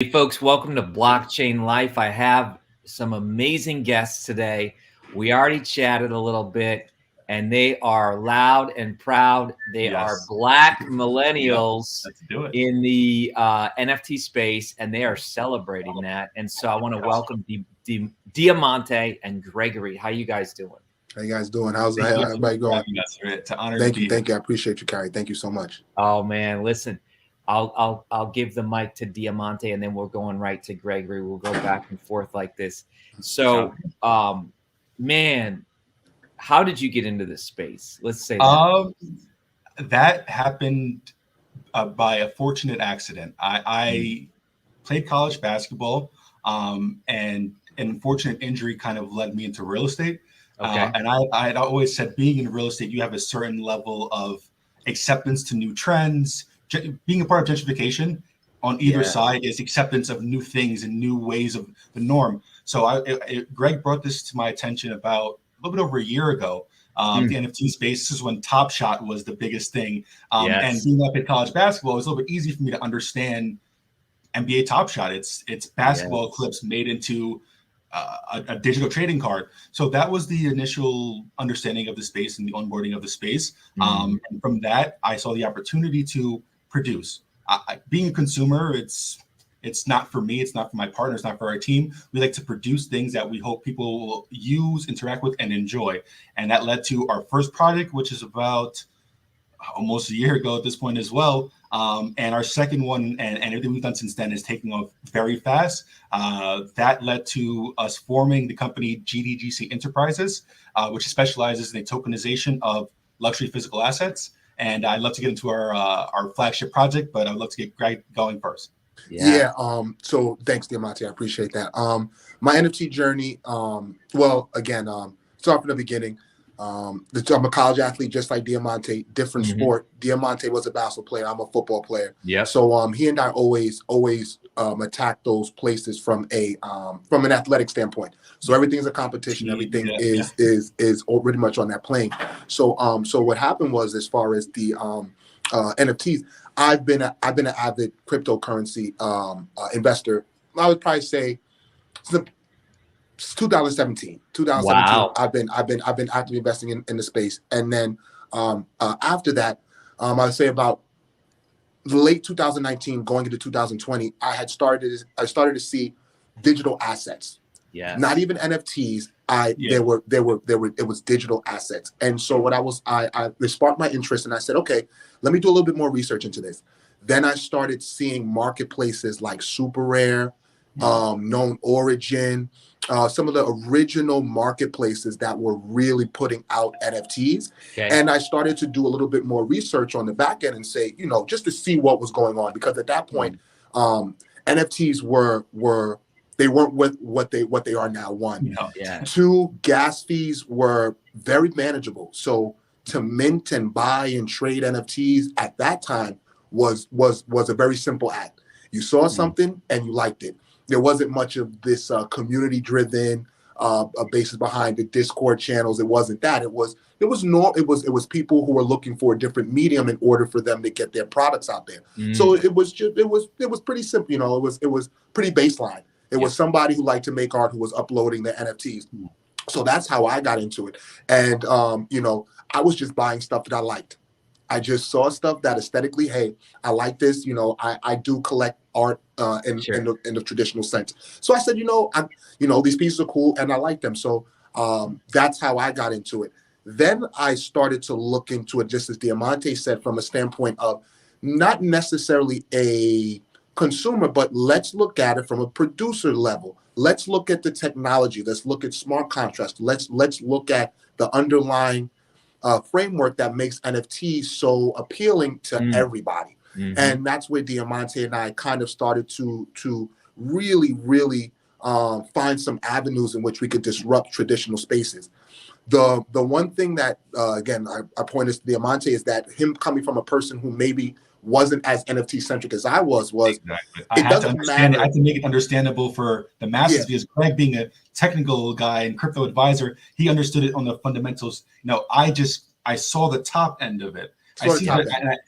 Hey, folks, welcome to Blockchain Life. I have some amazing guests today. We already chatted a little bit, and they are loud and proud. They are Black millennials Let's do it. in the NFT space, and they are celebrating that. And so I want to welcome Diamonte and Gregory. How you guys doing? How you guys doing? How's everybody going? It's an honor. Thank you. I appreciate you, Kary. Thank you so much. Oh man, listen. I'll give the mic to Diamonte, and then we're going right to Gregory. We'll go back and forth like this. So, man, how did you get into this space? Let's say that. That happened by a fortunate accident. I played college basketball, and an unfortunate injury kind of led me into real estate. Okay. And I had always said, being in real estate, you have a certain level of acceptance to new trends. Being a part of gentrification on either side is acceptance of new things and new ways of the norm. So Greg brought this to my attention about a little bit over a year ago. The NFT space, this is when Top Shot was the biggest thing. And being up at college basketball, it was a little bit easy for me to understand NBA Top Shot. It's basketball clips made into a digital trading card. So that was the initial understanding of the space and the onboarding of the space. And from that, I saw the opportunity to produce. Being a consumer, it's not for me, it's not for my partner, it's not for our team. We like to produce things that we hope people will use, interact with, and enjoy. And that led to our first project, which is about almost a year ago at this point as well. And our second one, and everything we've done since then, is taking off very fast. That led to us forming the company GDGC Enterprises, which specializes in the tokenization of luxury physical assets. And I'd love to get into our flagship project, but I'd love to get Greg going first. So thanks, Diamonte. I appreciate that. My NFT journey, start from the beginning. I'm a college athlete, just like Diamonte, different sport. Diamonte was a basketball player. I'm a football player. Yeah. So he and I always attack those places from an athletic standpoint. So everything's a competition. Everything is pretty much on that plane. So what happened was, as far as the NFTs, I've been an avid cryptocurrency investor. I would probably say 2017. Wow. I've been actively investing in the space, and then after that, I'd say about late 2019, going into 2020, I started to see digital assets. Yeah. Not even NFTs. It was digital assets, and so it sparked my interest, and I said, okay, let me do a little bit more research into this. Then I started seeing marketplaces like Super Rare, Known Origin, some of the original marketplaces that were really putting out NFTs. Okay. And I started to do a little bit more research on the back end and say, just to see what was going on, because at that point, NFTs they weren't what they are now. One. Two, gas fees were very manageable. So to mint and buy and trade NFTs at that time was a very simple act. You saw something and you liked it. There wasn't much of this community-driven basis behind the Discord channels. It wasn't that. It was people who were looking for a different medium in order for them to get their products out there. So it was pretty simple. It was pretty baseline. It was somebody who liked to make art who was uploading the NFTs. So that's how I got into it. And I was just buying stuff that I liked. I just saw stuff that aesthetically, hey, I like this. I do collect art in the traditional sense. So I said, these pieces are cool and I like them. So that's how I got into it. Then I started to look into it, just as Diamonte said, from a standpoint of not necessarily a consumer, but let's look at it from a producer level. Let's look at the technology. Let's look at smart contracts. Let's look at the underlying framework that makes NFTs so appealing to everybody. And that's where Diamonte and I kind of started to really find some avenues in which we could disrupt traditional spaces. The one thing that, again, I point this to Diamonte is that him coming from a person who maybe wasn't as NFT centric as I was exactly. It doesn't matter. I had to make it understandable for the masses because Greg, being a technical guy and crypto advisor, he understood it on the fundamentals. I saw the top end of it. I see that,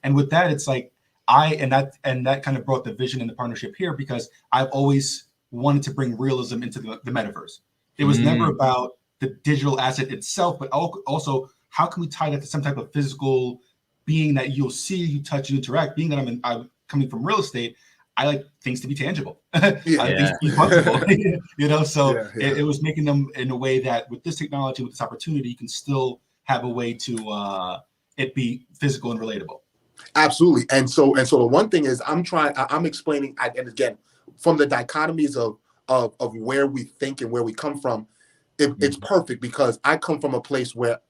and with that, it's like and that kind of brought the vision and the partnership here, because I've always wanted to bring realism into the metaverse. It was never about the digital asset itself, but also how can we tie that to some type of physical being that you'll see, you touch, you interact. Being that I'm coming from real estate, I like things to be tangible. I like things to be fungible. So it was making them in a way that with this technology, with this opportunity, you can still have a way to it be physical and relatable. Absolutely. And so the one thing is I'm explaining, and again, from the dichotomies of where we think and where we come from, it's perfect, because I come from a place where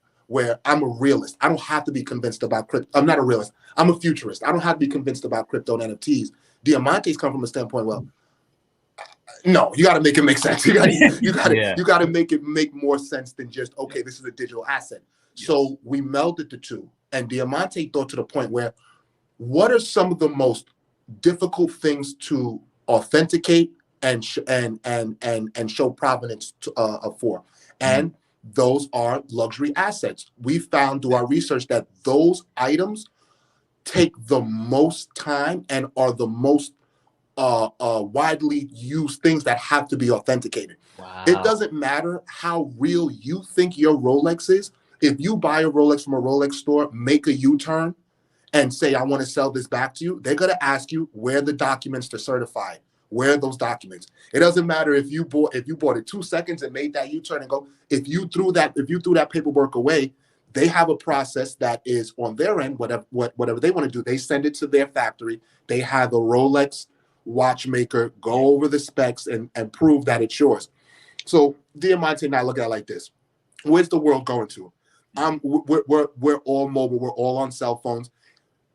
I'm a realist. I don't have to be convinced about crypto. I'm not a realist. I'm a futurist. I don't have to be convinced about crypto and NFTs. Diamante's come from a standpoint, well, no, you got to make it make sense. You got to make it make more sense than just, okay, this is a digital asset. Yes. So we melded the two, and Diamante thought to the point where, what are some of the most difficult things to authenticate and show provenance for? And those are luxury assets. We found through our research that those items take the most time and are the most widely used things that have to be authenticated. Wow. It doesn't matter how real you think your Rolex is. If you buy a Rolex from a Rolex store, make a U-turn, and say, I want to sell this back to you, they're going to ask you where the documents to certify it. Where are those documents? It doesn't matter if you bought it 2 seconds and made that U-turn and go. If you threw that paperwork away, they have a process that is on their end. Whatever they want to do, they send it to their factory. They have a Rolex watchmaker go over the specs and prove that it's yours. So Diamante and I look at it like this: where's the world going to? We're all mobile. We're all on cell phones.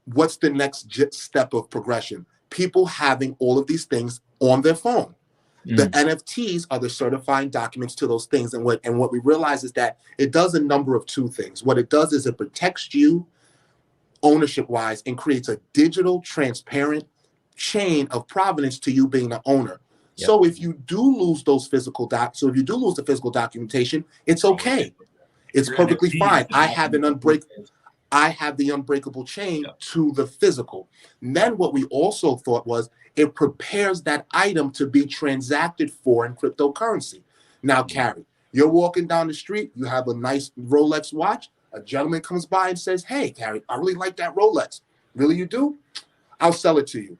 What's the next step of progression? People having all of these things on their phone. The NFTs are the certifying documents to those things. And what we realize is that it does a number of two things. What it does is it protects you ownership-wise and creates a digital, transparent chain of provenance to you being the owner. Yep. So if you do lose those physical if you do lose the physical documentation, it's okay. It's perfectly fine. I have the unbreakable chain to the physical. And then what we also thought was it prepares that item to be transacted for in cryptocurrency. Now, Kary, you're walking down the street, you have a nice Rolex watch, a gentleman comes by and says, hey, Kary, I really like that Rolex. Really, you do? I'll sell it to you.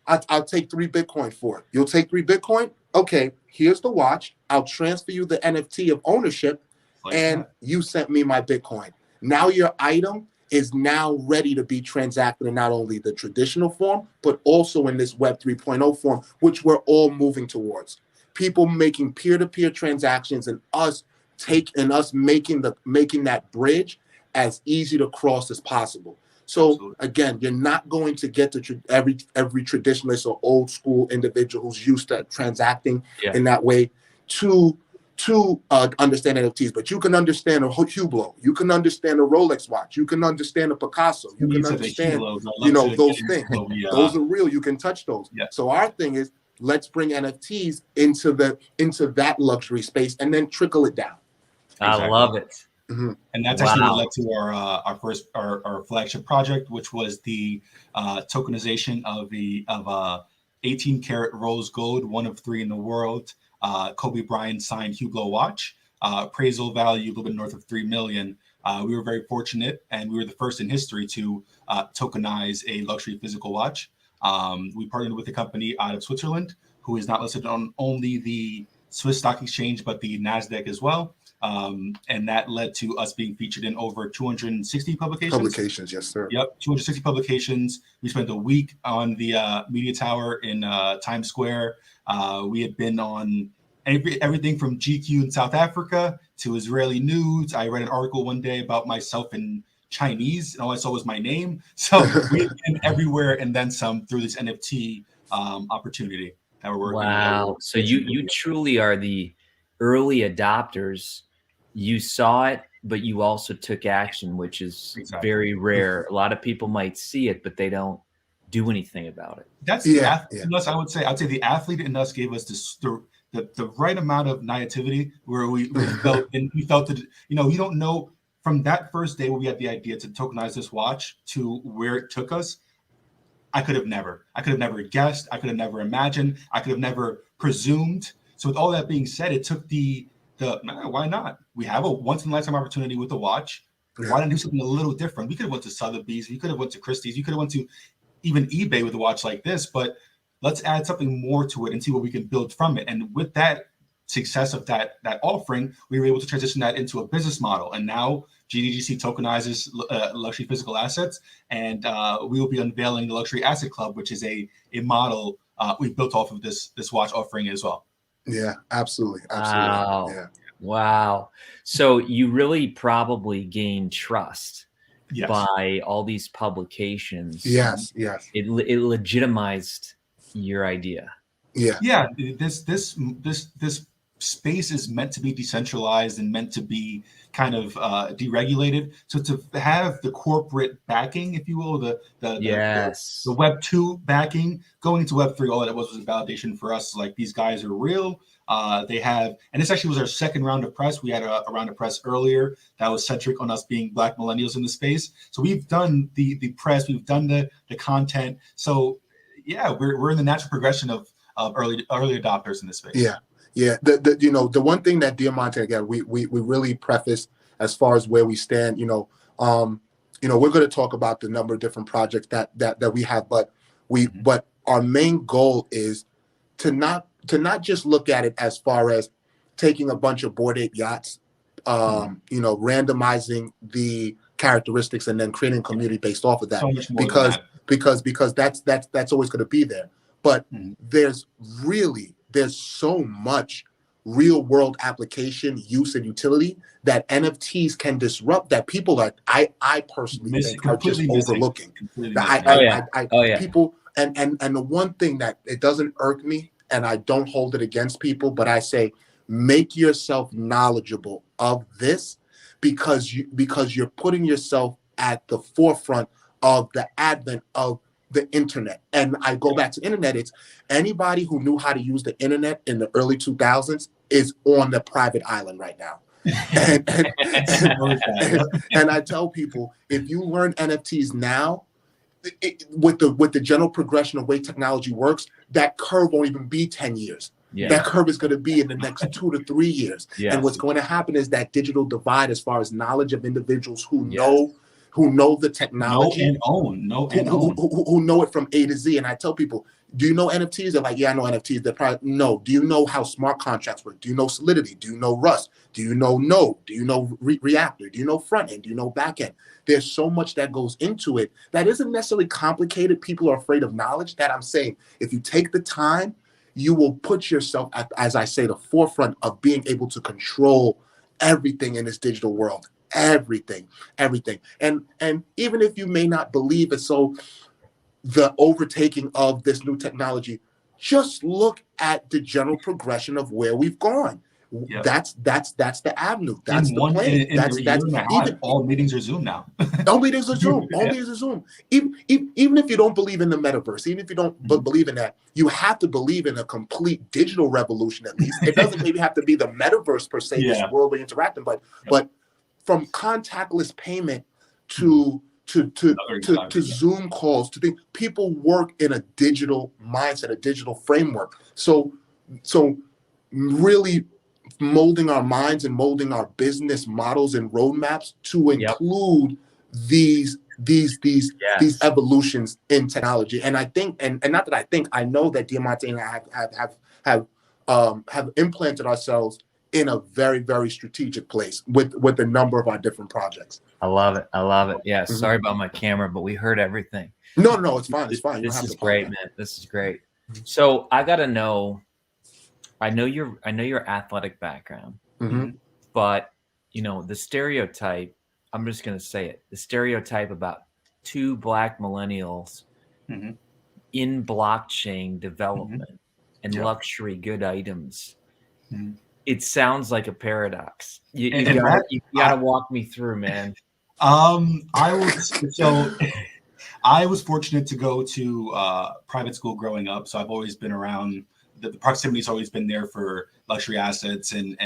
I'll take 3 Bitcoin for it. You'll take 3 Bitcoin? Okay, here's the watch. I'll transfer you the NFT of ownership, and you sent me my Bitcoin. Now your item is now ready to be transacted in not only the traditional form, but also in this Web 3.0 form, which we're all moving towards. People making peer-to-peer transactions and us making that bridge as easy to cross as possible. So absolutely. Again, you're not going to get to every traditionalist or old school individual who's used to transacting in that way to understand NFTs, but you can understand a Hublot, you can understand a Rolex watch, you can understand a Picasso, you can understand, those things. Those are real. You can touch those. Yeah. So our thing is, let's bring NFTs into that luxury space and then trickle it down. Exactly. I love it. Mm-hmm. And that's actually what led to our flagship project, which was the tokenization of 18 karat rose gold, one of 3 in the world. Kobe Bryant signed Hublot watch, appraisal value a little bit north of $3 million. We were very fortunate, and we were the first in history to tokenize a luxury physical watch. We partnered with a company out of Switzerland who is not listed on only the Swiss Stock Exchange, but the NASDAQ as well. And that led to us being featured in over 260 publications. Yes, sir. Yep, 260 publications. We spent a week on the media tower in Times Square. We had been on everything from GQ in South Africa to Israeli news. I read an article one day about myself in Chinese, and all I saw was my name. So we had been everywhere and then some through this NFT opportunity that we're working on. Wow. So you truly are the early adopters. You saw it, but you also took action, which is very rare. A lot of people might see it, but they don't do anything about it. That's the athlete in us. I'd say the athlete in us gave us the right amount of naivety where we felt, and we felt that, you don't know from that first day when we had the idea to tokenize this watch to where it took us. I could have never guessed. I could have never imagined. I could have never presumed. So with all that being said, it took the why not? We have a once in a lifetime opportunity with the watch. Why not do something a little different? We could have went to Sotheby's. We could have went to Christie's. You could have went to even eBay with a watch like this. But let's add something more to it and see what we can build from it. And with that success of that offering, we were able to transition that into a business model. And now GDGC tokenizes luxury physical assets, and we will be unveiling the Luxury Asset Club, which is a model we've built off of this watch offering as well. Yeah, absolutely. Wow. Yeah. Wow. So you really probably gained trust by all these publications. Yes. It legitimized your idea. Yeah. This space is meant to be decentralized and meant to be kind of deregulated. So to have the corporate backing, if you will, the Web 2 backing, going into Web 3, all that was a validation for us. Like, these guys are real. They have, and this actually was our second round of press. We had a round of press earlier that was centric on us being Black millennials in the space. So we've done the press, we've done the content. So yeah, we're in the natural progression of early adopters in this space. Yeah. The one thing that Diamonte, again, we really preface as far as where we stand. We're going to talk about the number of different projects that we have, but but our main goal is to not just look at it as far as taking a bunch of Bored Ape yachts, randomizing the characteristics and then creating a community based off of that. So much more because that's always going to be there. But there's so much real world application, use, and utility that NFTs can disrupt that people I personally think are just overlooking. People, and the one thing that it doesn't irk me, and I don't hold it against people, but I say, make yourself knowledgeable of this, because you're putting yourself at the forefront of the advent of the internet. And I go back to internet. It's anybody who knew how to use the internet in the early 2000s is on the private island right now. And I tell people, if you learn NFTs now, with the general progression of way technology works, that curve won't even be 10 years. That curve is going to be in the next 2 to 3 years. And what's going to happen is that digital divide, as far as knowledge of individuals who know the technology, who know it from A to Z. And I tell people, do you know NFTs? They're like, yeah, I know NFTs. They're probably, no. Do you know how smart contracts work? Do you know Solidity? Do you know Rust? Do you know Node? Do you know Reactor? Do you know front end? Do you know back end? There's so much that goes into it that isn't necessarily complicated. People are afraid of knowledge. That I'm saying, if you take the time, you will put yourself at, as I say, the forefront of being able to control everything in this digital world. Everything. And even if you may not believe it, so the overtaking of this new technology, just look at the general progression of where we've gone. That's the avenue. That's the plan. All meetings are Zoom now. All meetings are Zoom. Even if you don't believe in the metaverse, even if you don't believe in that, you have to believe in a complete digital revolution. At least it doesn't maybe have to be the metaverse per se, this world we're interacting, but from contactless payment to Zoom calls, to think, people work in a digital mindset, a digital framework. So really molding our minds and molding our business models and roadmaps to include these evolutions in technology. And I think, and not that I think, I know that Diamonte and I have implanted ourselves in a very, very strategic place with a number of our different projects. I love it. Yeah. Sorry about my camera, but we heard everything. No, it's fine. This is great, man. This is great. So I got to know, I know your athletic background, but the stereotype, I'm just going to say it, the stereotype about 2 Black millennials in blockchain development and luxury good items. It sounds like a paradox. You gotta walk me through, man. I was fortunate to go to private school growing up, so I've always been around. The proximity's always been there for luxury assets, and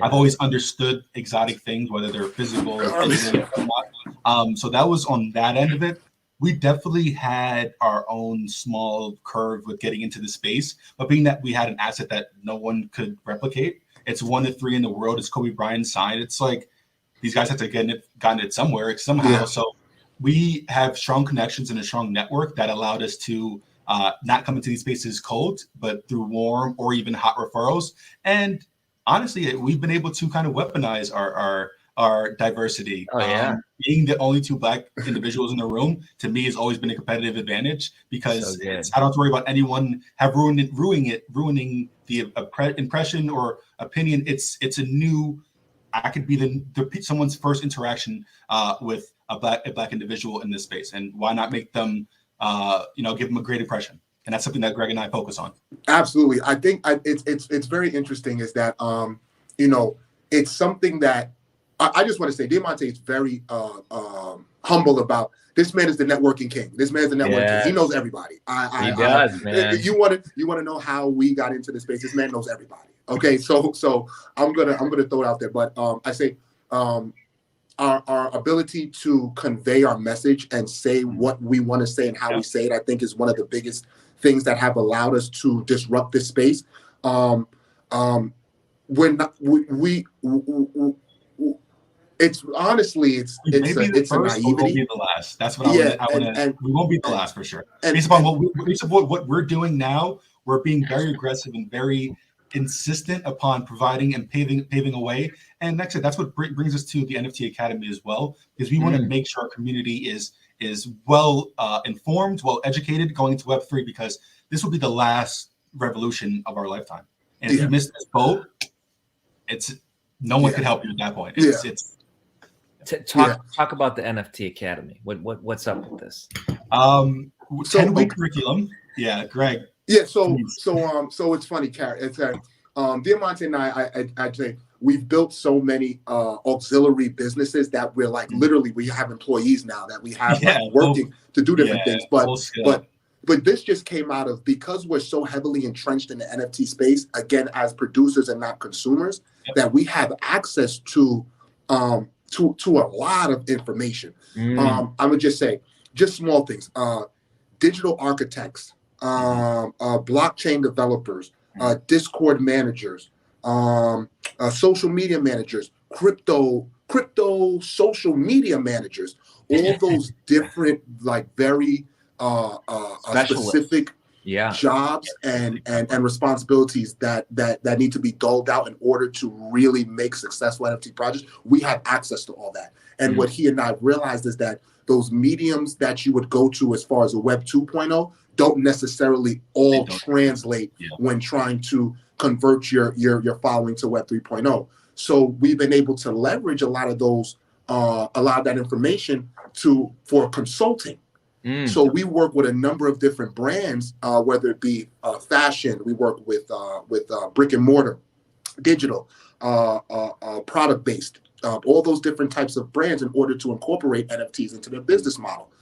I've always understood exotic things, whether they're physical or not. So that was on that end of it. we definitely had our own small curve with getting into the space, but being that we had an asset that no one could replicate, it's 1 to 3 in the world. It's Kobe Bryant's sign. It's like these guys have to gotten it somewhere somehow. Yeah. So we have strong connections and a strong network that allowed us to not come into these spaces cold, but through warm or even hot referrals. And honestly, we've been able to kind of weaponize our diversity. Oh, yeah. Being the only 2 Black individuals in the room, to me, has always been a competitive advantage, because I don't have to worry about anyone ruining the impression or opinion. It's a new. I could be someone's first interaction with a black individual in this space, and why not make them, give them a great impression? And that's something that Greg and I focus on. Absolutely, I think it's very interesting. Is that it's something that I just want to say. Diamonte is very humble about. This man is the networking king. This man is the networking king. He knows everybody. He does, man. You want to know how we got into the space? This man knows everybody. Okay, so I'm gonna throw it out there, but I say our ability to convey our message and say what we want to say and how we say it, I think, is one of the biggest things that have allowed us to disrupt this space. It's honestly, it's a naivety. We won't be the last. That's what we won't be the last for sure. Based upon what we're doing now, we're being very aggressive and very insistent upon providing and paving a way. And next, that's what brings us to the NFT Academy as well, because we want to make sure our community is well informed, well educated going into Web3, because this will be the last revolution of our lifetime. And if you miss this boat, no one can help you at that point. Talk about the NFT Academy. What's up with this? 10-week curriculum. Yeah, Greg. Yeah, so it's funny, Kary. It's Diamonte and I say we've built so many auxiliary businesses that we're like literally we have employees now that we have working to do different things. But this just came out of, because we're so heavily entrenched in the NFT space, again, as producers and not consumers, that we have access to a lot of information. I would just say, just small things, digital architects, blockchain developers, Discord managers, social media managers, crypto social media managers, all those different, like, very specific jobs and responsibilities that need to be doled out in order to really make successful NFT projects. We have access to all that. And what he and I realized is that those mediums that you would go to as far as a Web 2.0 don't necessarily all translate when trying to convert your following to Web 3.0. So we've been able to leverage a lot of that information for consulting. So we work with a number of different brands, whether it be fashion. We work with brick and mortar, digital, product based, all those different types of brands in order to incorporate NFTs into their business model.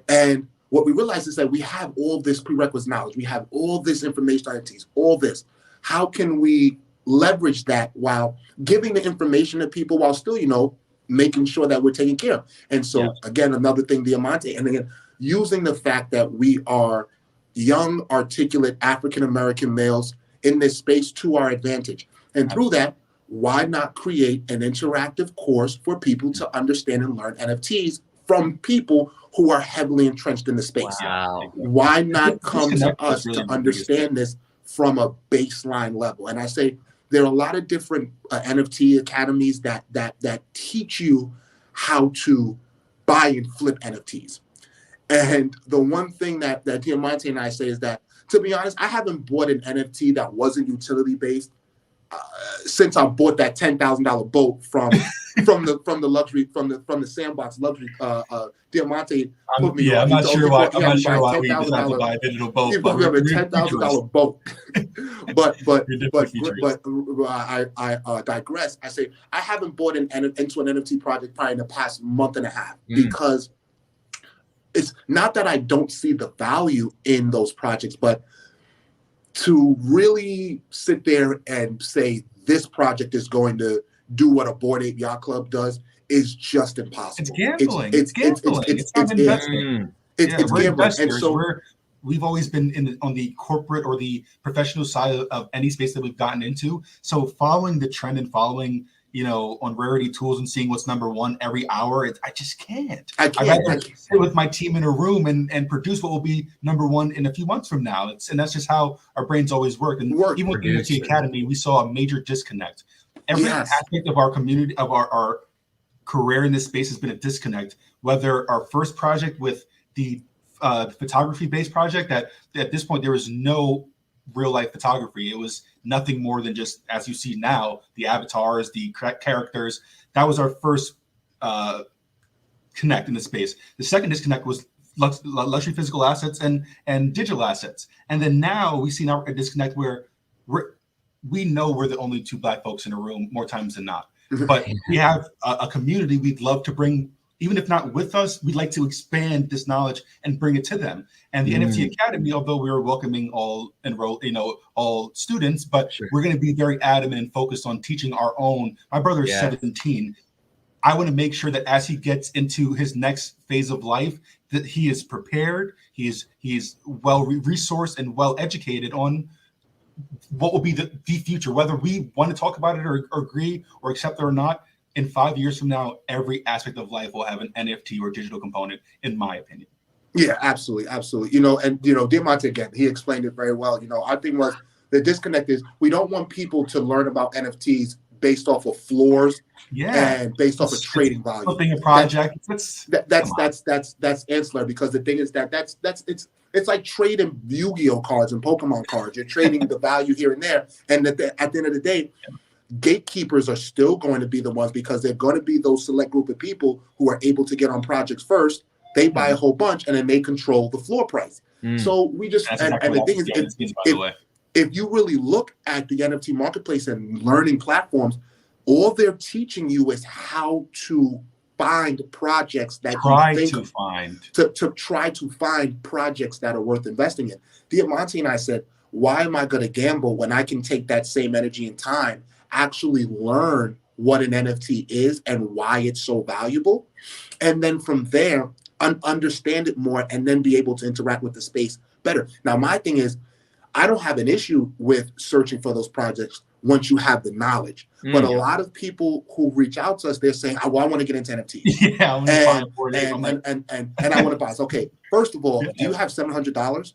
And what we realize is that we have all this prerequisite knowledge. We have all this information on NFTs, all this. How can we leverage that while giving the information to people while still, making sure that we're taking care of? And so, again, another thing, Diamonte, and again, using the fact that we are young, articulate African-American males in this space to our advantage. And through that, why not create an interactive course for people to understand and learn NFTs from people who are heavily entrenched in the space? Wow. Why not come to us to understand this from a baseline level? And I say there are a lot of different NFT academies that teach you how to buy and flip NFTs. And the one thing that Diamonte and I say is that, to be honest, I haven't bought an NFT that wasn't utility based since I bought that $10,000 boat from the Sandbox luxury. Diamonte put me on. I'm not sure why we decided to buy a digital boat. He put me on a $10,000 boat. but I digress. I say I haven't bought into an NFT project probably in the past month and a half because it's not that I don't see the value in those projects, but to really sit there and say this project is going to do what a Bored Ape Yacht Club does is just impossible. It's gambling. It's gambling. It's not investment. It's we're gambling. And investors. so We've always been on the corporate or the professional side of any space that we've gotten into. So following the trend and following, on Rarity Tools and seeing what's number one every hour, I just can't. I'd rather sit with my team in a room and produce what will be number one in a few months from now. And that's just how our brains always work. And even with the NFT Academy, we saw a major disconnect. Every aspect of our community, of our career in this space has been a disconnect. Whether our first project with the photography-based project, that at this point there was no real-life photography. It was nothing more than just, as you see now, the avatars, the characters. That was our first connect in the space. The second disconnect was luxury physical assets and digital assets. And then now we see now a disconnect where we know we're the only two Black folks in a room more times than not. But we have a community we'd love to bring. Even if not with us, we'd like to expand this knowledge and bring it to them. And the NFT Academy, although we are welcoming all students, but we're going to be very adamant and focused on teaching our own. My brother is 17. I want to make sure that as he gets into his next phase of life, that he is prepared, he is well resourced and well educated on what will be the future, whether we want to talk about it or agree or accept it or not. In 5 years from now, every aspect of life will have an NFT or digital component, in my opinion. Yeah, absolutely. Diamonte, again, he explained it very well. Our thing was the disconnect is we don't want people to learn about NFTs based off of floors and based off of trading value. Something a project. That's ancillary, because the thing is it's like trading Yu-Gi-Oh cards and Pokemon cards. You're trading the value here and there, and at the end of the day, gatekeepers are still going to be the ones, because they're going to be those select group of people who are able to get on projects first. They buy a whole bunch and then they control the floor price. So we just, and the thing is, if you really look at the NFT marketplace and learning platforms, all they're teaching you is how to find projects that try to find projects that are worth investing in. Diamonte and I said, why am I going to gamble when I can take that same energy and time, actually learn what an NFT is and why it's so valuable, and then from there understand it more and then be able to interact with the space better. Now, my thing is, I don't have an issue with searching for those projects once you have the knowledge. But a lot of people who reach out to us, they're saying, I want to get into NFTs. Yeah, and I want to buy. So, okay, first of all, do you have $700?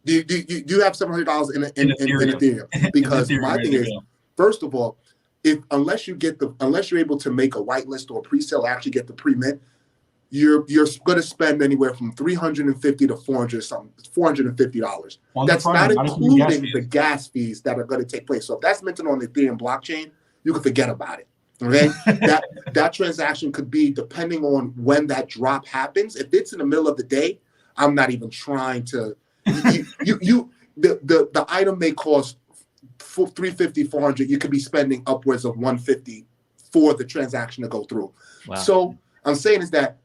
Do you have $700 in Ethereum? Because my thing is, first of all, unless you're able to make a whitelist or a pre-sale, actually get the pre-mint, you're going to spend anywhere from $350 to $450. That's not including the gas fees that are going to take place. So if that's minted on the Ethereum blockchain, you can forget about it. Okay, that transaction could be, depending on when that drop happens. If it's in the middle of the day, I'm not even trying to. The item may cost $350, $400. You could be spending upwards of $150 for the transaction to go through. Wow. So I'm saying is that,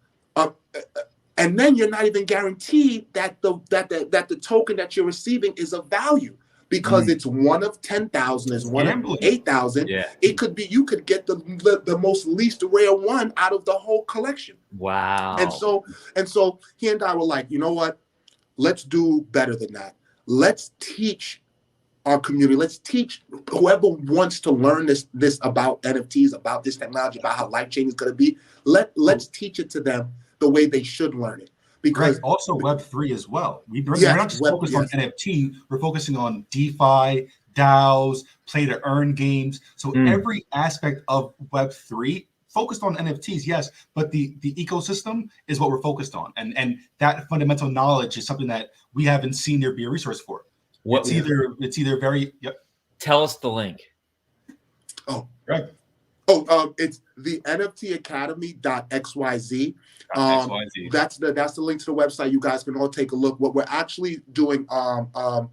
and then you're not even guaranteed that the token that you're receiving is of value, because it's one of 10,000, is one of 8,000. Yeah. It could be, you could get the most least rare one out of the whole collection. Wow. And so he and I were like, you know what? Let's do better than that. Let's teach our community. Let's teach whoever wants to learn this about NFTs, about this technology, about how life change is going to be. Let's teach it to them the way they should learn it. Because also Web3 as well. We're not just focused on NFT. We're focusing on DeFi, DAOs, play to earn games. So every aspect of Web3 focused on NFTs, yes, but the ecosystem is what we're focused on, and that fundamental knowledge is something that we haven't seen there be a resource for. It's either very. Yep. Tell us the link. Oh, right. It's the NFTacademy.xyz. That's the link to the website. You guys can all take a look. What we're actually doing,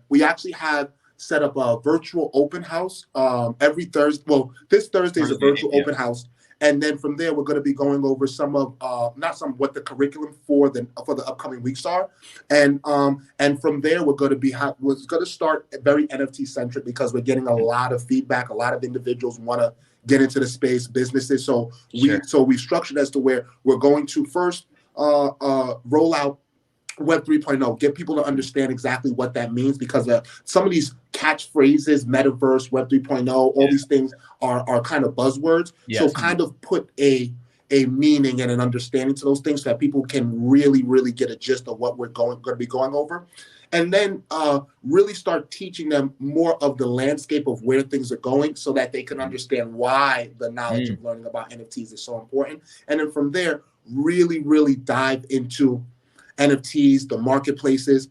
we actually have set up a virtual open house every Thursday. Well, this Thursday is a virtual open house. And then from there, we're going to be going over what the curriculum for the upcoming weeks are, and from there we're going to start very NFT centric, because we're getting a lot of feedback. A lot of individuals want to get into the space, businesses. So we structured as to where we're going to first roll out Web 3.0, get people to understand exactly what that means, because some of these catchphrases, metaverse, Web 3.0, all these things are kind of buzzwords. Yes. So kind of put a meaning and an understanding to those things so that people can really, really get a gist of what we're going to be going over. And then really start teaching them more of the landscape of where things are going so that they can understand why the knowledge of learning about NFTs is so important. And then from there, really, really dive into NFTs, the marketplaces,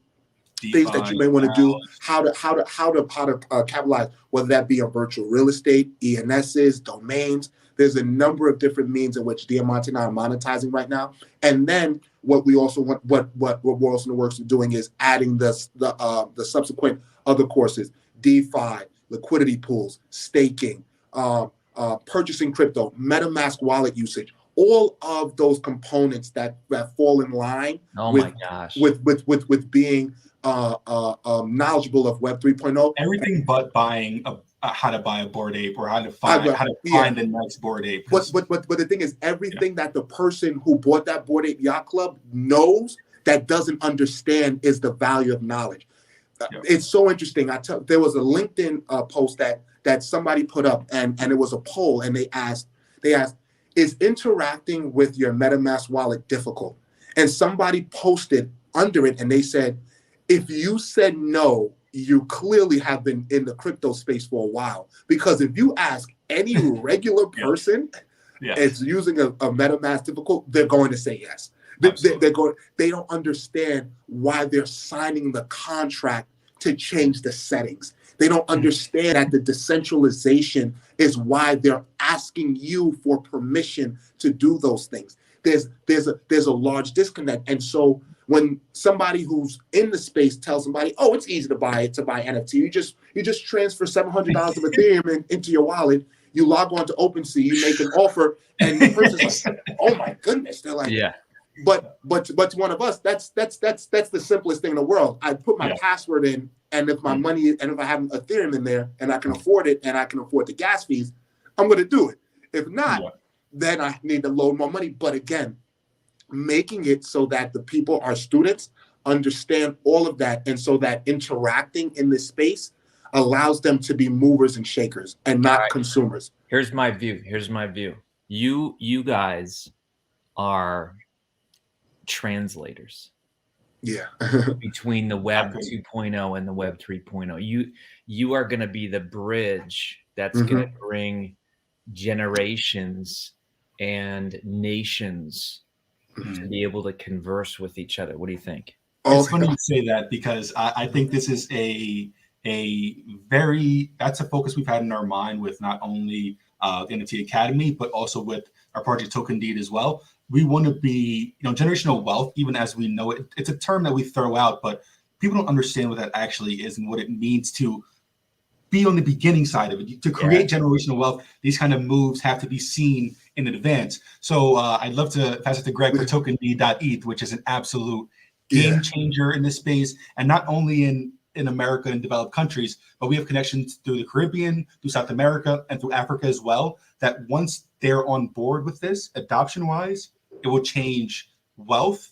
things that you may want to do, how to capitalize, whether that be on virtual real estate, ENSs, domains. There's a number of different means in which Diamonte and I are monetizing right now. And then what we also want, what we're also in the works of doing is adding the subsequent other courses: DeFi, liquidity pools, staking, purchasing crypto, MetaMask wallet usage. All of those components that fall in line with being knowledgeable of Web 3.0. Everything but buying how to buy a Bored Ape or how to find the next Bored Ape. But the thing is, everything that the person who bought that Bored Ape Yacht Club knows that doesn't understand is the value of knowledge. It's so interesting. There was a LinkedIn post that somebody put up, and it was a poll, and they asked, is interacting with your MetaMask wallet difficult? And somebody posted under it, and they said, if you said no, you clearly have been in the crypto space for a while. Because if you ask any regular person, it's using a MetaMask difficult, they're going to say yes. They don't understand why they're signing the contract to change the settings. They don't understand that the decentralization is why they're asking you for permission to do those things. There's a large disconnect. And so when somebody who's in the space tells somebody, oh, it's easy to buy NFT, you just transfer $700 of Ethereum into your wallet, you log on to OpenSea, you make an offer, and the person's like, oh my goodness. They're like, yeah. But to one of us, that's the simplest thing in the world. I put my password in, and if my money, and if I have Ethereum in there and I can afford it and I can afford the gas fees, I'm going to do it. If not, then I need to load more money. But again, making it so that the people, our students, understand all of that, and so that interacting in this space allows them to be movers and shakers and not consumers. Here's my view. You guys are translators. Yeah. Between the Web 2.0 and the Web 3.0. You are going to be the bridge that's going to bring generations and nations to be able to converse with each other. What do you think? It's funny you say that, because I think this is that's a focus we've had in our mind with not only the NFT Academy, but also with our project Token Deed as well. We want to be, generational wealth, even as we know it. It's a term that we throw out, but people don't understand what that actually is and what it means to be on the beginning side of it. To create generational wealth, these kind of moves have to be seen in advance. So I'd love to pass it to Greg for TokenD.eth, which is an absolute game changer in this space, and not only in America and developed countries, but we have connections through the Caribbean, through South America, and through Africa as well, that once they're on board with this, adoption-wise, it will change wealth,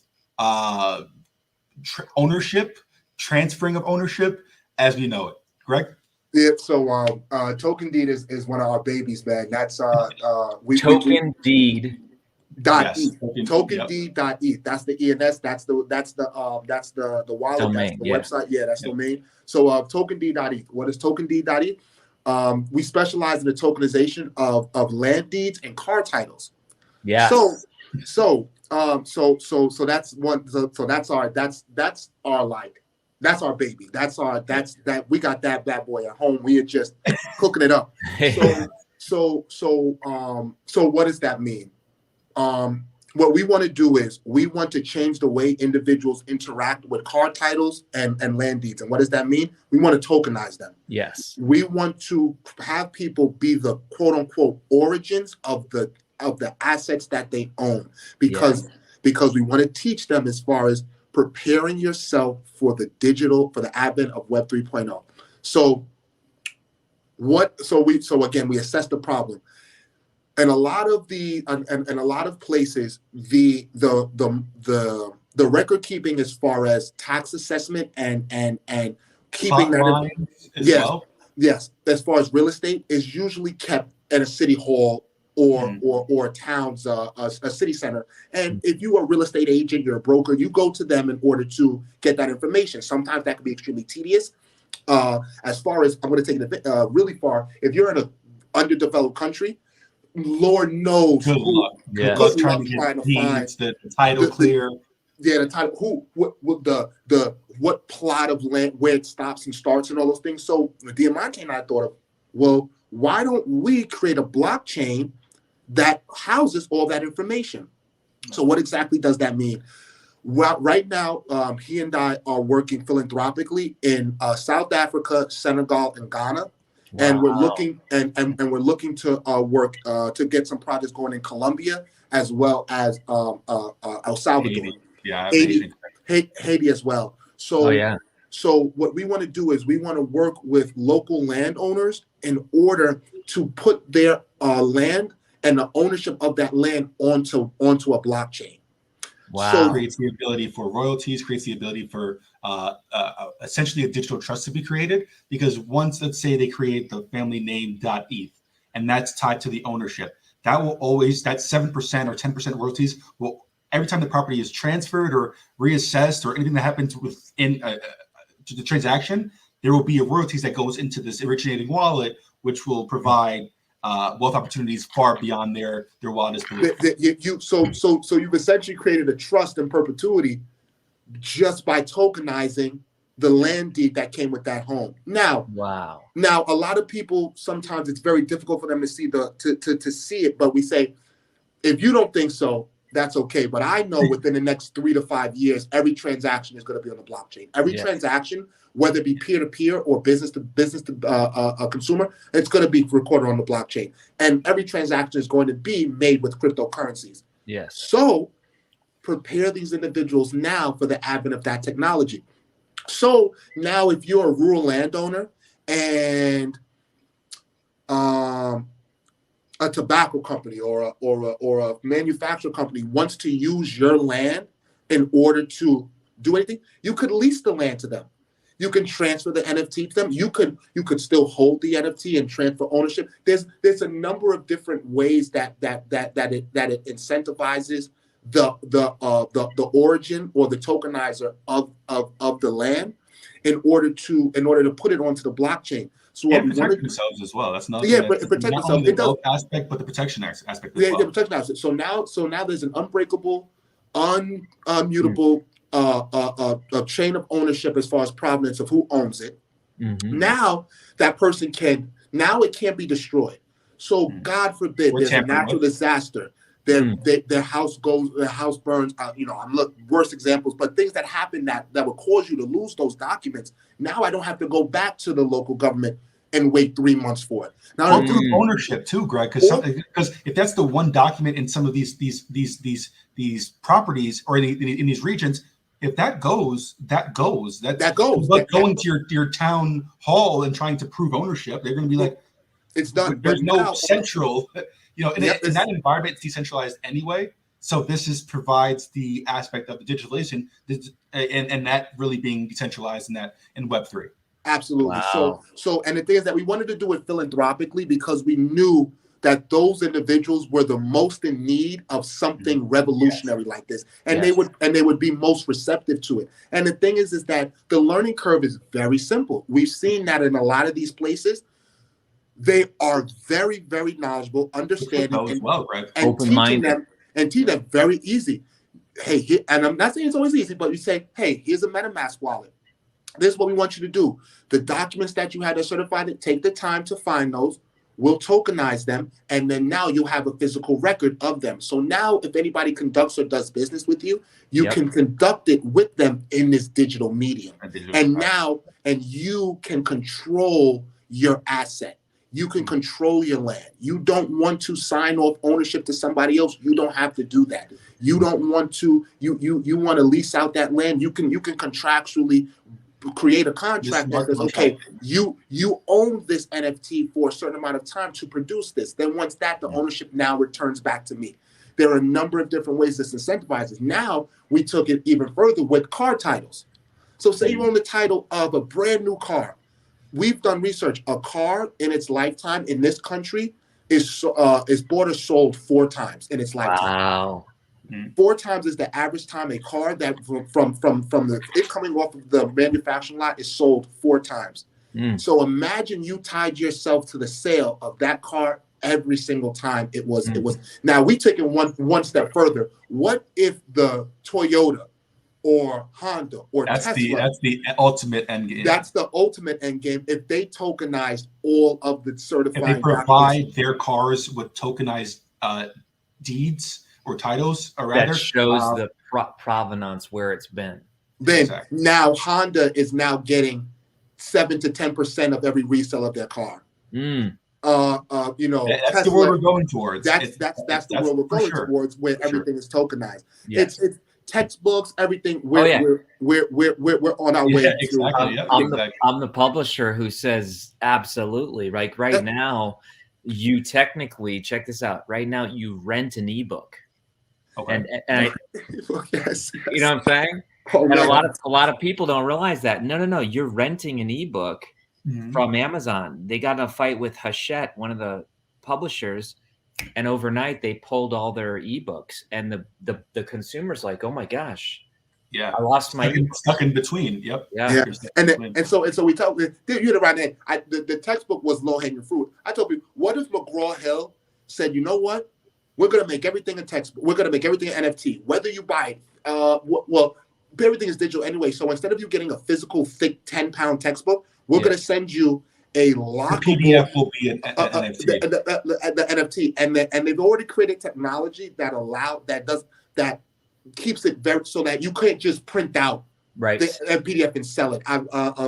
ownership, transferring of ownership as we know it. Greg? Yeah, so Token Deed is one of our babies, man. That's Token Deed. TokenD.eth. That's the ENS. That's the wallet. Domain, that's the website. Yeah, that's domain. So TokenD.eth. What is TokenD.eth? We specialize in the tokenization of land deeds and car titles. Yeah. So that's one. So that's our baby. We got that bad boy at home. We are just cooking it up. So what does that mean? What we want to do is we want to change the way individuals interact with car titles and land deeds. And what does that mean? We want to tokenize them. Yes. We want to have people be the quote unquote origins of the assets that they own, because we want to teach them as far as preparing yourself for the advent of Web 3.0. So again, we assess the problem. And a lot of places, the the record keeping as far as tax assessment and keeping that yes, as far as real estate is usually kept at a city hall or a town's a city center. And if you are a real estate agent, you're a broker, you go to them in order to get that information. Sometimes that can be extremely tedious. As far as I'm going to take it really far, if you're in an underdeveloped country, Lord knows good luck. Good luck trying to find the title clear. The title, what plot of land, where it stops and starts, and all those things. So Diamonte and I thought of, well, why don't we create a blockchain that houses all that information? So what exactly does that mean? Well, right now, he and I are working philanthropically in South Africa, Senegal, and Ghana. Wow. And we're looking we're looking to work to get some projects going in Colombia as well as El Salvador. Haiti as well. So so what we want to do is we want to work with local landowners in order to put their land and the ownership of that land onto a blockchain. Wow. So creates the ability for royalties, creates the ability for essentially a digital trust to be created, because once, let's say, they create the family name .eth, and that's tied to the ownership, that will always, that 7% or 10% royalties will, every time the property is transferred or reassessed or anything that happens within to the transaction, there will be a royalties that goes into this originating wallet, which will provide wealth opportunities far beyond their wildest beliefs. So you've essentially created a trust in perpetuity just by tokenizing the land deed that came with that home. Now, Now, a lot of people, sometimes it's very difficult for them to see to see it, but we say, if you don't think so, that's okay. But I know within the next 3 to 5 years, every transaction is going to be on the blockchain. Every transaction, whether it be peer-to-peer or business to consumer, it's going to be recorded on the blockchain. And every transaction is going to be made with cryptocurrencies. Yes. So prepare these individuals now for the advent of that technology. So now if you're a rural landowner and a tobacco company or a manufacturer company wants to use your land in order to do anything, you could lease the land to them. You can transfer the NFT to them. You could still hold the NFT and transfer ownership. There's a number of different ways that it incentivizes the origin or the tokenizer of the land in order to put it onto the blockchain. So what protect themselves as well. That's not but protect themselves. It does aspect, but the protection aspect as well. The protection aspect. So now there's an unbreakable, unmutable a chain of ownership as far as provenance of who owns it. Mm-hmm. Now that person it can't be destroyed. So God forbid there's a natural disaster. Their house burns. I'm worst examples, but things that happen that would cause you to lose those documents. Now I don't have to go back to the local government and wait 3 months for it. Now through ownership too, Greg, because if that's the one document in some of these properties or in these regions, if that goes. But going to your town hall and trying to prove ownership, they're going to be like, it's done. There's no central. In that environment, it's decentralized anyway. So this provides the aspect of the digitalization, and that really being decentralized in Web3. Absolutely. Wow. So, and the thing is that we wanted to do it philanthropically because we knew that those individuals were the most in need of something revolutionary like this, and they would be most receptive to it. And the thing is that the learning curve is very simple. We've seen that in a lot of these places. They are very, very knowledgeable, understanding, and teaching them very easy. Hey, and I'm not saying it's always easy, but you say, hey, here's a MetaMask wallet. This is what we want you to do. The documents that you had to certify, take the time to find those. We'll tokenize them, and then now you'll have a physical record of them. So now if anybody conducts or does business with you, you can conduct it with them in this digital medium. And you can control your asset. You can control your land. You don't want to sign off ownership to somebody else. You don't have to do that. You don't want to. You want to lease out that land. You can contractually create a contract that says, okay, you own this NFT for a certain amount of time to produce this. Then once the ownership now returns back to me. There are a number of different ways this incentivizes. Now we took it even further with car titles. So say you own the title of a brand new car. We've done research. A car in its lifetime in this country is bought or sold 4 times in its lifetime. Wow. 4 times is the average time a car that from it coming off of the manufacturing lot is sold 4 times. So imagine you tied yourself to the sale of that car every single time it was. Now we take it one step further. What if the Toyota or Honda or Tesla? That's the ultimate end game. That's the ultimate end game. If they tokenize all of the certifying, if they provide their cars with tokenized deeds or titles, or rather, that shows the provenance where it's been. Then now Honda is now getting 7 to 10% of every resale of their car. You know, that's Tesla, the world we're going towards. That's the world we're going towards, where everything is tokenized. Yes. It's textbooks, everything. We're on our way. Exactly. I'm the publisher who says absolutely. Like right now, you technically check this out. Right now, you rent an ebook. Okay. And yes. You know what I'm saying? Oh, and a lot of people don't realize that. No. You're renting an ebook from Amazon. They got in a fight with Hachette, one of the publishers, and overnight they pulled all their ebooks. And the consumer's like, oh my gosh, I lost my stuck in between. Yep. Yeah. And so we tell you the right name. The textbook was low hanging fruit. I told people, what if McGraw Hill said, you know what? We're gonna make everything a textbook. We're gonna make everything an NFT. Whether you buy it, everything is digital anyway. So instead of you getting a physical, thick 10-pound textbook, we're going to send you a lockable PDF will be an NFT. The NFT, and they've already created technology that keeps it very so that you can't just print out the PDF and sell it.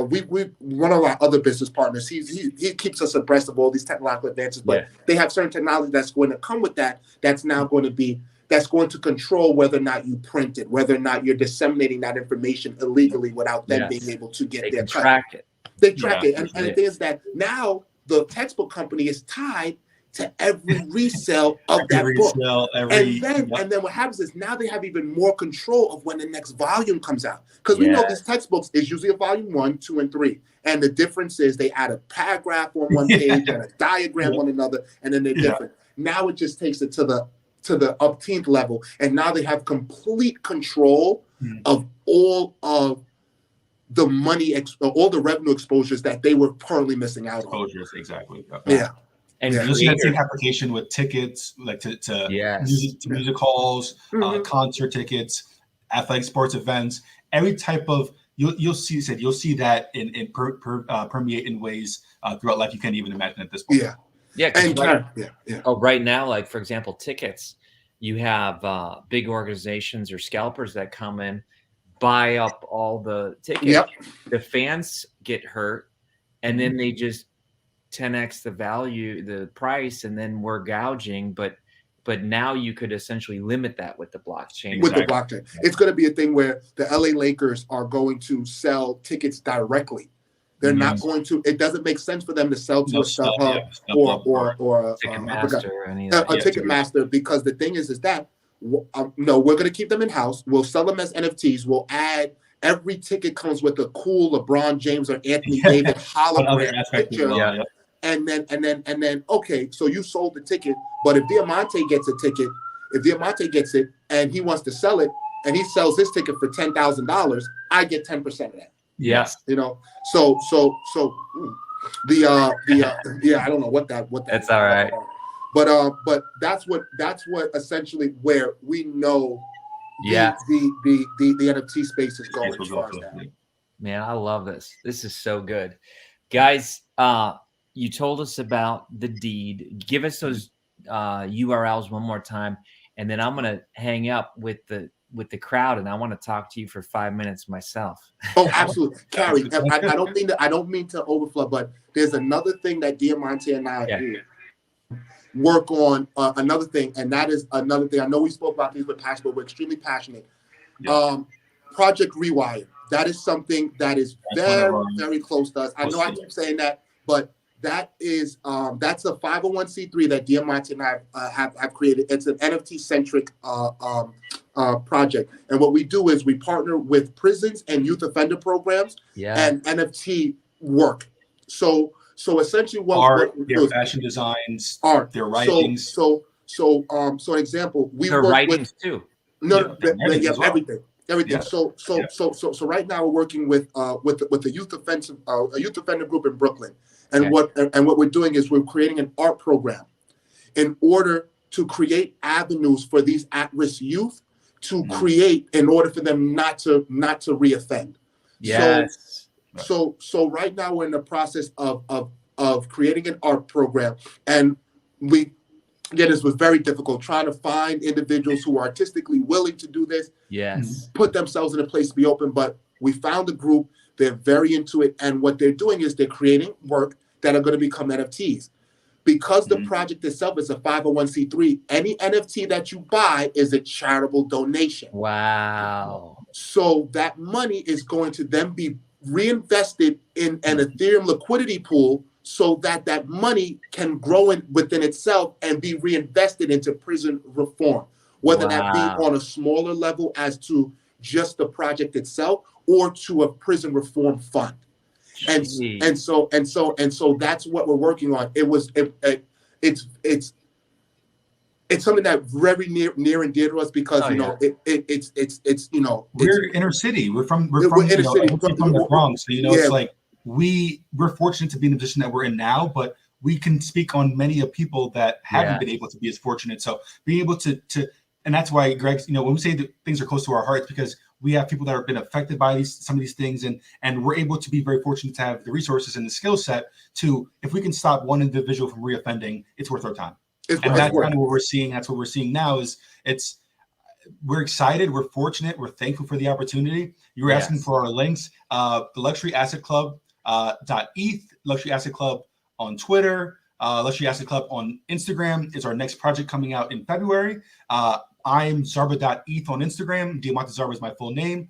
We one of our other business partners, he keeps us abreast of all these technological advances, but they have certain technology that's going to come with that. That's now going to be. That's going to control whether or not you print it, whether or not you're disseminating that information illegally without them being able to get their cut. Track it. They track it. And the thing is that now the textbook company is tied to every resale of that book. And then what happens is now they have even more control of when the next volume comes out. Because we know these textbooks is usually a volume 1, 2, and 3. And the difference is they add a paragraph on one page and a diagram on another, and then they're different. Now it just takes it to the upteenth level, and now they have complete control of all of the money, all the revenue exposures that they were currently missing out on. Exactly. And you'll see that same application with tickets, like to music halls, concert tickets, athletic sports events, every type of you'll see that in permeate in ways throughout life you can't even imagine at this point. Right now, like for example, tickets. You have big organizations or scalpers that come in, buy up all the tickets. The fans get hurt, and then they just 10x the value, the price, and then we're gouging. But now you could essentially limit that with the blockchain. The blockchain, it's going to be a thing where the LA Lakers are going to sell tickets directly. They're not going to. It doesn't make sense for them to sell to a StubHub or a Ticketmaster, because the thing is that no, we're going to keep them in house. We'll sell them as NFTs. We'll add every ticket comes with a cool LeBron James or Anthony Davis hologram picture. And then okay, so you sold the ticket, but if Diamonte gets a ticket, if Diamonte gets it and he wants to sell it and he sells his ticket for $10,000, I get 10% of that. Yes. You know, so I don't know what that That's all right. But that's what essentially where we know the NFT space is going as far as that. Man, I love this. This is so good. Guys, you told us about the deed. Give us those URLs one more time, and then I'm gonna hang up with the crowd, and I want to talk to you for 5 minutes myself. Oh, absolutely, Kary. I don't mean to overflow, but there's another thing that Diamonte and I work on. Another thing, and that is another thing. I know we spoke about these with passion, but we're extremely passionate. Project Rewire. That is something that is very, very close to us. I know I keep saying that, but That is that's a 501c3 that Diamonte and I have created. It's an NFT centric project, and what we do is we partner with prisons and youth offender programs and NFT work. So essentially, what their fashion designs, art, their writings. So an example, we their work writings with, too. Everything. Yeah. So right now we're working with a youth offender group in Brooklyn, and what we're doing is we're creating an art program in order to create avenues for these at-risk youth to create in order for them not to reoffend. Yes. So right now we're in the process of creating an art program, and this was very difficult trying to find individuals who are artistically willing to do this. Yes. Put themselves in a place to be open. But we found a group, they're very into it. And what they're doing is they're creating work that are going to become NFTs. Because the project itself is a 501c3, any NFT that you buy is a charitable donation. Wow. So that money is going to then be reinvested in an Ethereum liquidity pool, so that money can grow within itself and be reinvested into prison reform, whether that be on a smaller level as to just the project itself or to a prison reform fund. And so that's what we're working on. It's something that very near and dear to us because it's we're inner city. We're from the Bronx, so it's like we're fortunate to be in the position that we're in now, but we can speak on many of people that haven't been able to be as fortunate. So being able to and that's why, Greg, when we say that things are close to our hearts, because we have people that have been affected by some of these things, and we're able to be very fortunate to have the resources and the skill set to, if we can stop one individual from reoffending, it's worth our time. That's kind of what we're seeing. That's what we're seeing now we're excited. We're fortunate. We're thankful for the opportunity. You were asking for our links. The Luxury Asset Club .eth, Luxury Asset Club on Twitter, Luxury Asset Club on Instagram is our next project coming out in February. I'm Zarba.eth on Instagram. Diamonte Zarba is my full name.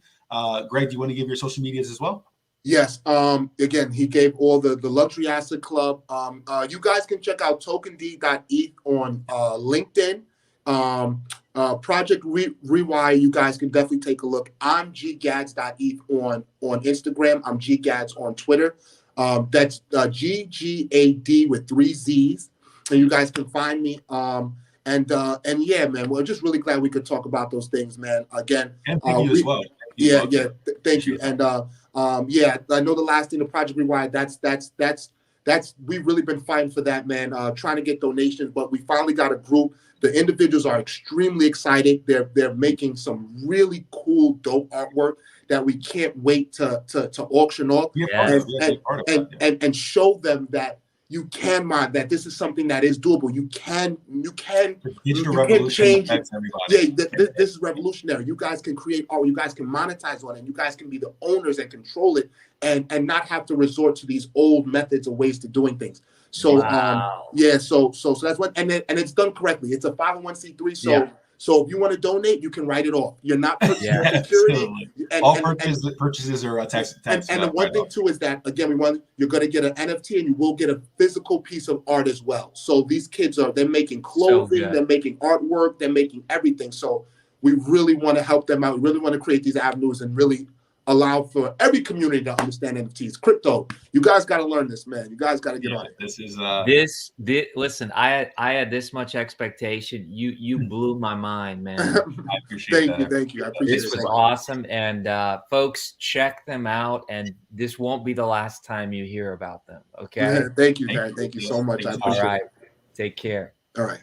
Greg, do you want to give your social medias as well? Yes. Again, he gave all the Luxury Asset Club. You guys can check out tokend.eth on LinkedIn. Project Rewire, you guys can definitely take a look. I'm ggads.eth on Instagram. I'm ggads on Twitter. That's GGAD with 3 Z's. And you guys can find me. And yeah, man, we're just really glad we could talk about those things, man. Again, and thank you as well. Thank you. And I know the last thing, the Project Rewired, that's we've really been fighting for that, man. Trying to get donations, but we finally got a group. The individuals are extremely excited. They're making some really cool, dope artwork that we can't wait to auction off and show them that you can mine, that this is something that is doable. You can change it. This is revolutionary. You guys can create art. You guys can monetize on it. You guys can be the owners and control it, and not have to resort to these old methods or ways to doing things. So so that's what, and it's done correctly. It's a 501c3. So if you want to donate, you can write it off. You're not purchasing security. All purchases are tax. And the one thing too is that, again, you're going to get an NFT and you will get a physical piece of art as well. So these kids they're making clothing, they're making artwork, they're making everything. So we really want to help them out. We really want to create these avenues and really allow for every community to understand NFTs. Crypto, you guys got to learn this, man. You guys got to get on it. This is listen, I had this much expectation. You blew my mind, man. I appreciate Thank you. I appreciate this was awesome. And folks, check them out. And this won't be the last time you hear about them. Okay. Thank you, Kary. Thank you so much. I appreciate it. All right. Take care. All right.